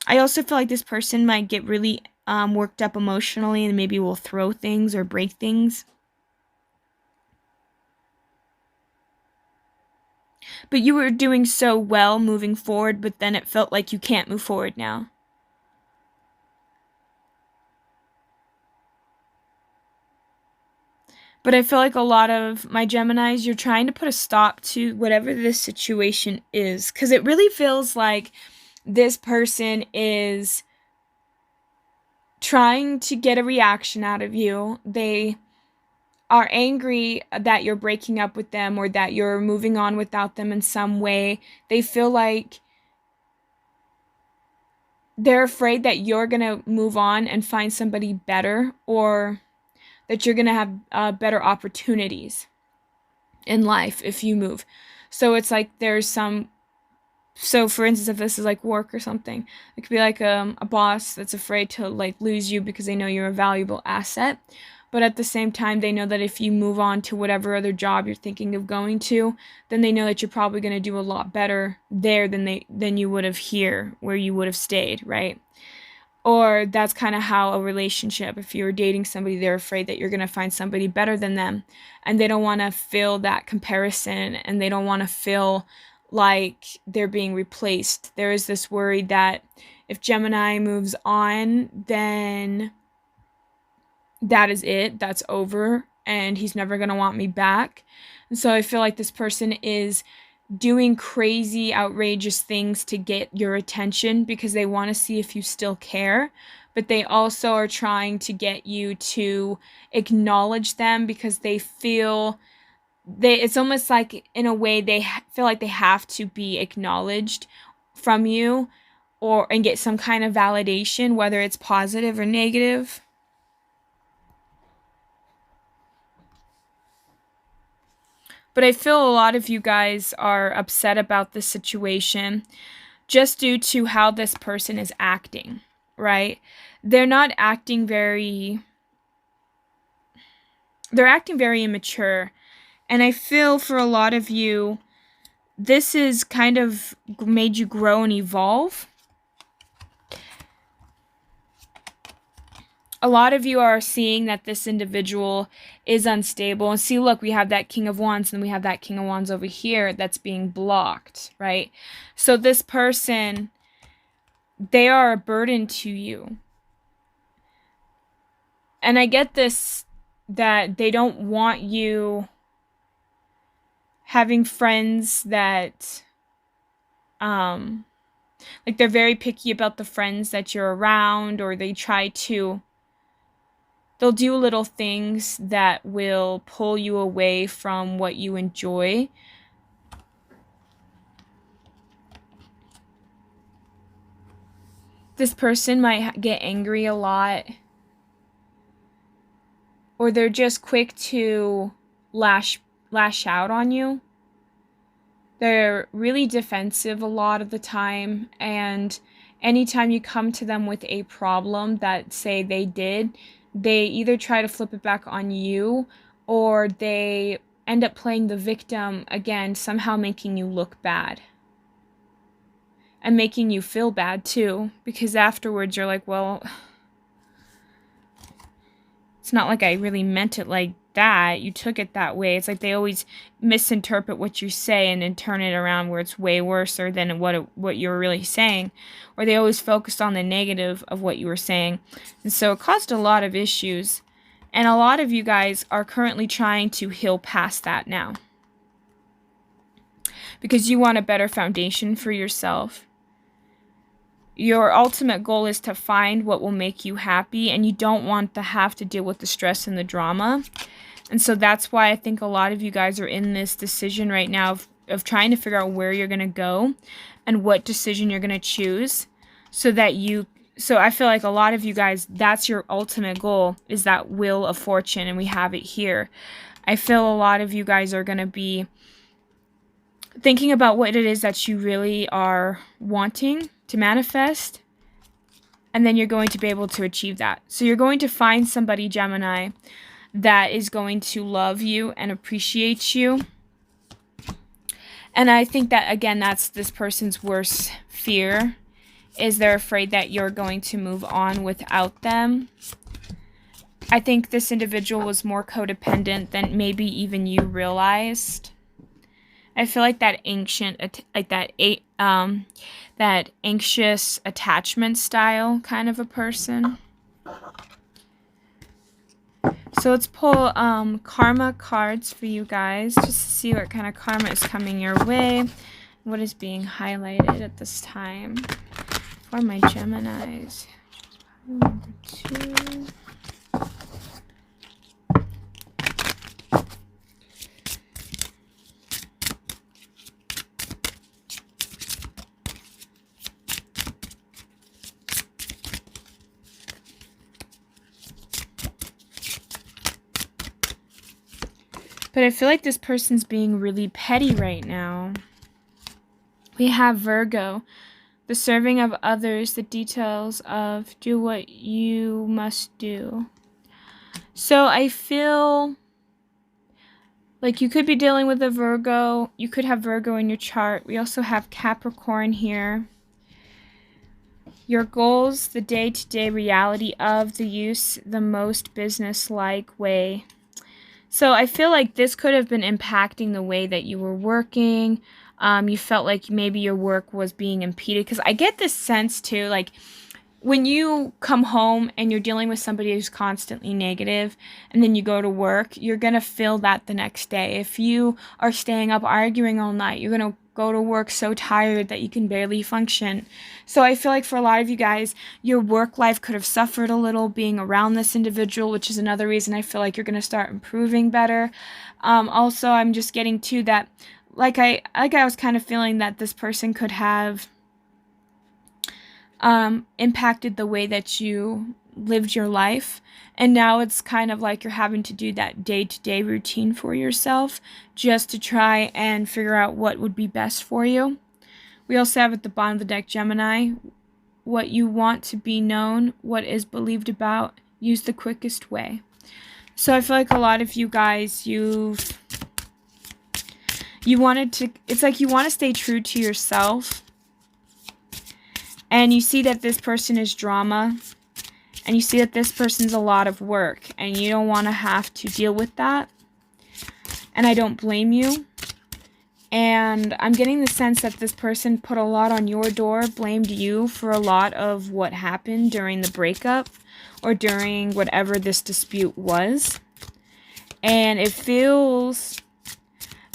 I also feel like this person might get really worked up emotionally and maybe will throw things or break things. But you were doing so well moving forward, but then it felt like you can't move forward now. But I feel like a lot of my Geminis, you're trying to put a stop to whatever this situation is. Because it really feels like this person is trying to get a reaction out of you. They are angry that you're breaking up with them or that you're moving on without them in some way. They feel like they're afraid that you're going to move on and find somebody better, or that you're going to have better opportunities in life if you move. So it's like there's some, so for instance, if this is like work or something, it could be like a boss that's afraid to like lose you because they know you're a valuable asset. But at the same time, they know that if you move on to whatever other job you're thinking of going to, then they know that you're probably going to do a lot better there than you would have here where you would have stayed, right? Or that's kind of how a relationship, if you're dating somebody, they're afraid that you're going to find somebody better than them. And they don't want to feel that comparison, and they don't want to feel like they're being replaced. There is this worry that if Gemini moves on, then that is it. That's over. And he's never going to want me back. And so I feel like this person is doing crazy, outrageous things to get your attention because they want to see if you still care, but they also are trying to get you to acknowledge them because they feel it's almost like in a way they feel like they have to be acknowledged from you and get some kind of validation, whether it's positive or negative. But I feel a lot of you guys are upset about this situation just due to how this person is acting, right? They're acting very immature. And I feel for a lot of you, this is kind of made you grow and evolve. A lot of you are seeing that this individual is unstable. And see, look, we have that King of Wands, and we have that King of Wands over here that's being blocked, right? So this person, they are a burden to you. And I get this, that they don't want you having friends that, like they're very picky about the friends that you're around, or they'll do little things that will pull you away from what you enjoy. This person might get angry a lot, or they're just quick to lash out on you. They're really defensive a lot of the time, and anytime you come to them with a problem that, say, they did, they either try to flip it back on you, or they end up playing the victim again, somehow making you look bad. And making you feel bad too, because afterwards you're like, well, it's not like I really meant it like that. You took it that way. It's like they always misinterpret what you say and then turn it around where it's way worse than what you were really saying. Or they always focused on the negative of what you were saying. And so it caused a lot of issues. And a lot of you guys are currently trying to heal past that now, because you want a better foundation for yourself. Your ultimate goal is to find what will make you happy, and you don't want to have to deal with the stress and the drama. And so that's why I think a lot of you guys are in this decision right now of trying to figure out where you're going to go and what decision you're going to choose, so I feel like a lot of you guys, that's your ultimate goal, is that Wheel of Fortune, and we have it here. I feel a lot of you guys are going to be thinking about what it is that you really are wanting to manifest, and then you're going to be able to achieve that. So you're going to find somebody, Gemini, that is going to love you and appreciate you. And I think that, again, that's this person's worst fear, is they're afraid that you're going to move on without them. I think this individual was more codependent than maybe even you realized. I feel like that that anxious attachment style kind of a person. So let's pull karma cards for you guys, just to see what kind of karma is coming your way, what is being highlighted at this time for my Geminis. Number 2. But I feel like this person's being really petty right now. We have Virgo, the serving of others, the details of do what you must do. So I feel like you could be dealing with a Virgo. You could have Virgo in your chart. We also have Capricorn here. Your goals, the day-to-day reality of the use, the most business-like way. So I feel like this could have been impacting the way that you were working. You felt like maybe your work was being impeded. Because I get this sense too, like when you come home and you're dealing with somebody who's constantly negative, and then you go to work, you're going to feel that the next day. If you are staying up arguing all night, you're going to go to work so tired that you can barely function. So I feel like for a lot of you guys, your work life could have suffered a little being around this individual, which is another reason I feel like you're going to start improving better. Also, I'm just getting to that, like I was kind of feeling that this person could have impacted the way that you lived your life, and now it's kind of like you're having to do that day-to-day routine for yourself just to try and figure out what would be best for you. We also have at the bottom of the deck Gemini, what you want to be known, what is believed about, use the quickest way. So I feel like a lot of you guys, it's like you want to stay true to yourself, and you see that this person is drama, and you see that this person's a lot of work, and you don't want to have to deal with that. And I don't blame you. And I'm getting the sense that this person put a lot on your door, blamed you for a lot of what happened during the breakup or during whatever this dispute was. And it feels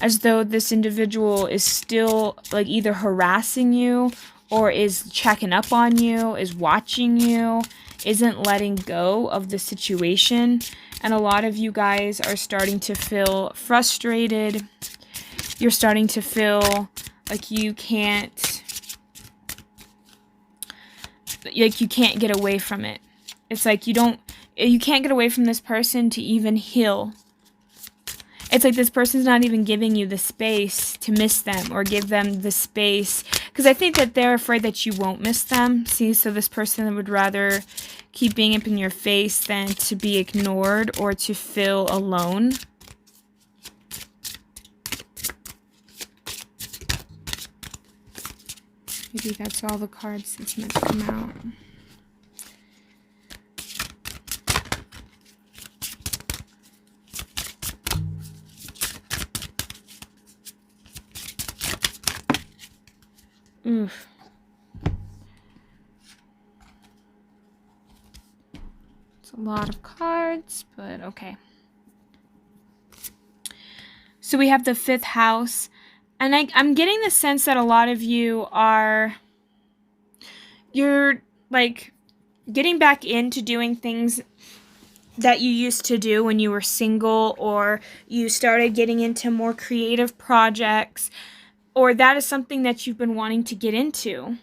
as though this individual is still like either harassing you or is checking up on you, is watching you, isn't letting go of the situation. And a lot of you guys are starting to feel frustrated. You're starting to feel like you can't get away from it. It's like you can't get away from this person to even heal. It's like this person's not even giving you the space to miss them or give them the space. Because I think that they're afraid that you won't miss them. See, so this person would rather keep being up in your face than to be ignored or to feel alone. Maybe that's all the cards that's meant to come out. Oof. It's a lot of cards, but okay. So we have the 5th house, and I'm getting the sense that a lot of you you're like getting back into doing things that you used to do when you were single, or you started getting into more creative projects, or that is something that you've been wanting to get into.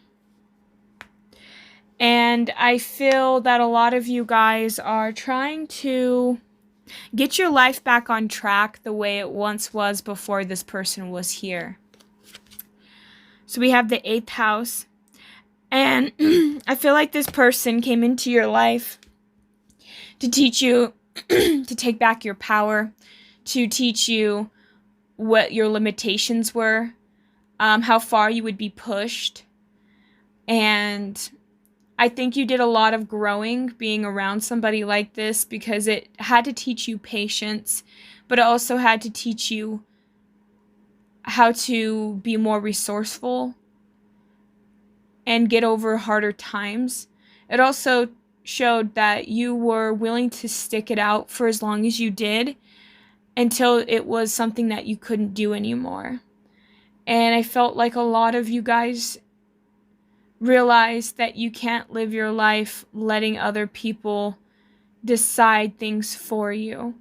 And I feel that a lot of you guys are trying to get your life back on track the way it once was before this person was here. So we have the 8th house. And I feel like this person came into your life to teach you to take back your power, to teach you what your limitations were, how far you would be pushed. And I think you did a lot of growing being around somebody like this, because it had to teach you patience, but it also had to teach you how to be more resourceful and get over harder times. It also showed that you were willing to stick it out for as long as you did until it was something that you couldn't do anymore. And I felt like a lot of you guys realized that you can't live your life letting other people decide things for you.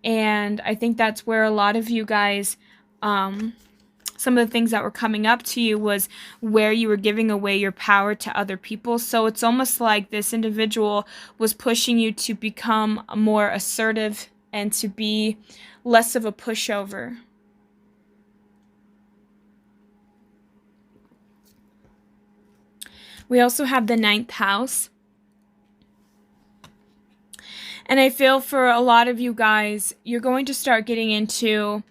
And I think that's where a lot of you guys, some of the things that were coming up to you was where you were giving away your power to other people. So it's almost like this individual was pushing you to become more assertive and to be less of a pushover. We also have the 9th house. And I feel for a lot of you guys, you're going to start getting into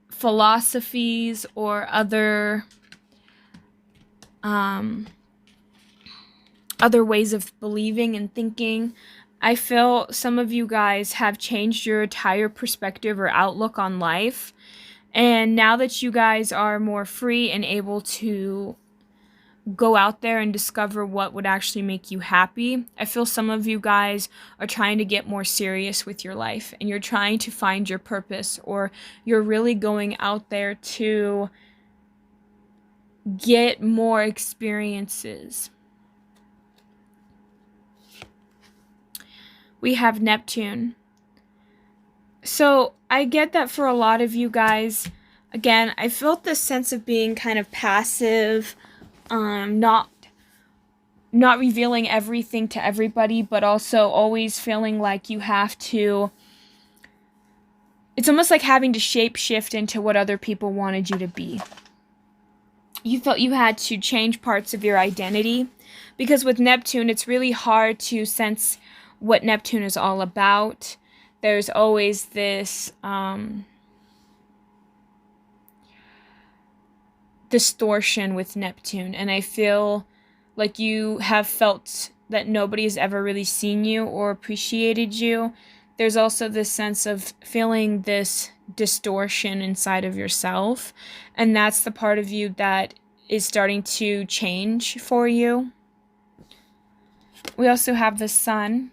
philosophies or other ways of believing and thinking. I feel some of you guys have changed your entire perspective or outlook on life. And now that you guys are more free and able to go out there and discover what would actually make you happy, I feel some of you guys are trying to get more serious with your life, and you're trying to find your purpose, or you're really going out there to get more experiences. We have Neptune. So I get that for a lot of you guys, again, I felt this sense of being kind of passive, not revealing everything to everybody, but also always feeling like you have to, it's almost like having to shape shift into what other people wanted you to be. You felt you had to change parts of your identity, because with Neptune, it's really hard to sense what Neptune is all about. There's always this distortion with Neptune, and I feel like you have felt that nobody's ever really seen you or appreciated you. There's also this sense of feeling this distortion inside of yourself, and that's the part of you that is starting to change for you. We also have the Sun.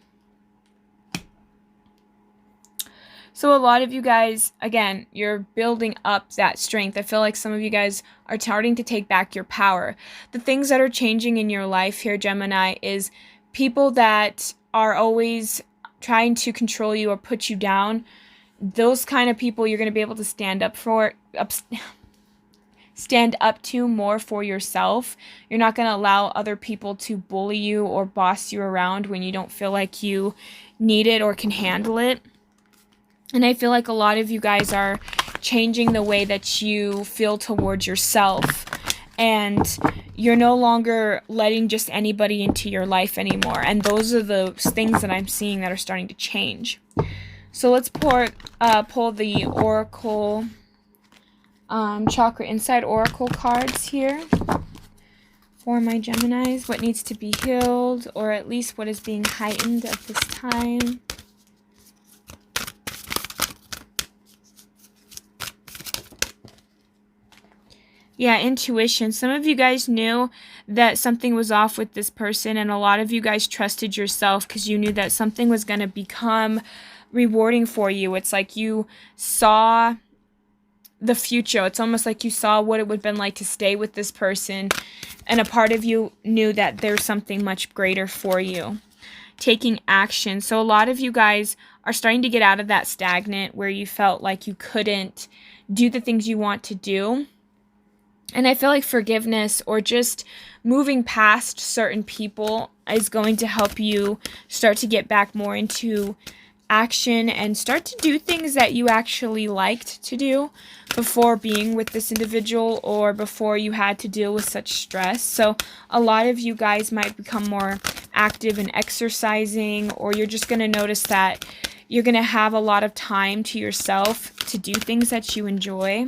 So a lot of you guys, again, you're building up that strength. I feel like some of you guys are starting to take back your power. The things that are changing in your life here, Gemini, is people that are always trying to control you or put you down. Those kind of people you're going to be able to stand up to more for yourself. You're not going to allow other people to bully you or boss you around when you don't feel like you need it or can handle it. And I feel like a lot of you guys are changing the way that you feel towards yourself. And you're no longer letting just anybody into your life anymore. And those are the things that I'm seeing that are starting to change. So let's pull the Oracle, Chakra Insight Oracle cards here for my Geminis. What needs to be healed, or at least what is being heightened at this time. Yeah, intuition. Some of you guys knew that something was off with this person, and a lot of you guys trusted yourself because you knew that something was going to become rewarding for you. It's like you saw the future. It's almost like you saw what it would have been like to stay with this person, and a part of you knew that there's something much greater for you. Taking action. So a lot of you guys are starting to get out of that stagnant where you felt like you couldn't do the things you want to do. And I feel like forgiveness or just moving past certain people is going to help you start to get back more into action and start to do things that you actually liked to do. before being with this individual or before you had to deal with such stress. So a lot of you guys might become more active in exercising, or you're just going to notice that you're going to have a lot of time to yourself to do things that you enjoy.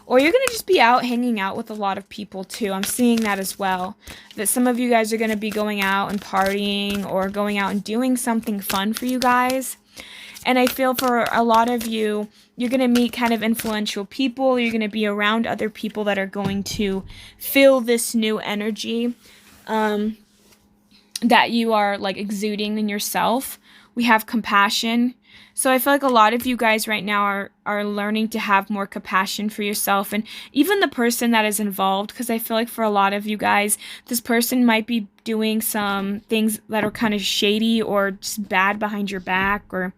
Or you're going to just be out hanging out with a lot of people too. I'm seeing that as well. That some of you guys are going to be going out and partying or going out and doing something fun for you guys. And I feel for a lot of you, you're going to meet kind of influential people. You're going to be around other people that are going to feel this new energy that you are like exuding in yourself. We have compassion. So I feel like a lot of you guys right now are learning to have more compassion for yourself and even the person that is involved, because I feel like for a lot of you guys, this person might be doing some things that are kind of shady or just bad behind your back, or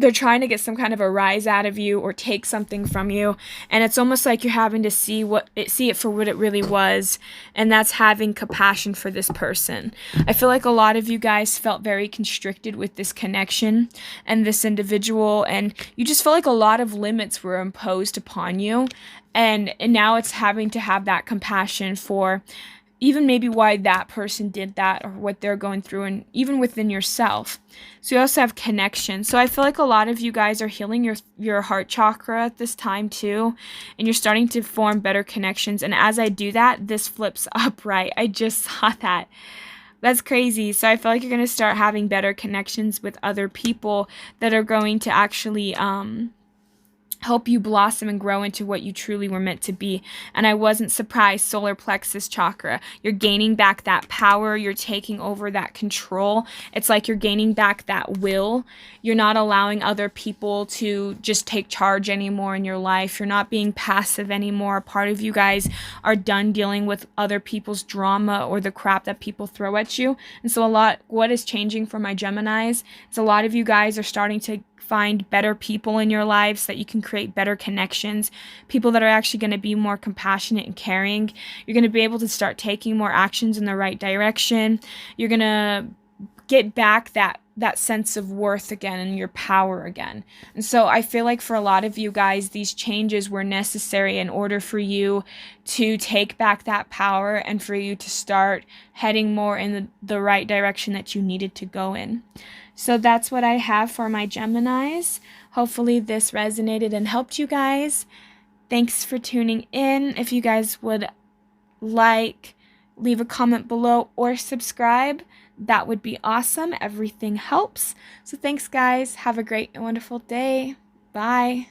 they're trying to get some kind of a rise out of you or take something from you, and it's almost like you're having to see it for what it really was, and that's having compassion for this person. I feel like a lot of you guys felt very constricted with this connection and this individual, and you just felt like a lot of limits were imposed upon you, and now it's having to have that compassion for even maybe why that person did that or what they're going through, and even within yourself. So you also have connection. So I feel like a lot of you guys are healing your heart chakra at this time too, and you're starting to form better connections. And as I do that, this flips upright. I just saw that. That's crazy. So I feel like you're going to start having better connections with other people that are going to actually help you blossom and grow into what you truly were meant to be. And I wasn't surprised. Solar plexus chakra. You're gaining back that power. You're taking over that control. It's like you're gaining back that will. You're not allowing other people to just take charge anymore in your life. You're not being passive anymore. Part of you guys are done dealing with other people's drama or the crap that people throw at you. And so what is changing for my Geminis is a lot of you guys are starting to find better people in your lives that you can create better connections, people that are actually going to be more compassionate and caring. You're going to be able to start taking more actions in the right direction. You're going to get back that sense of worth again and your power again. And so I feel like for a lot of you guys, these changes were necessary in order for you to take back that power and for you to start heading more in the right direction that you needed to go in. So that's what I have for my Geminis. Hopefully this resonated and helped you guys. Thanks for tuning in. If you guys would leave a comment below or subscribe, that would be awesome. Everything helps. So thanks guys. Have a great and wonderful day. Bye.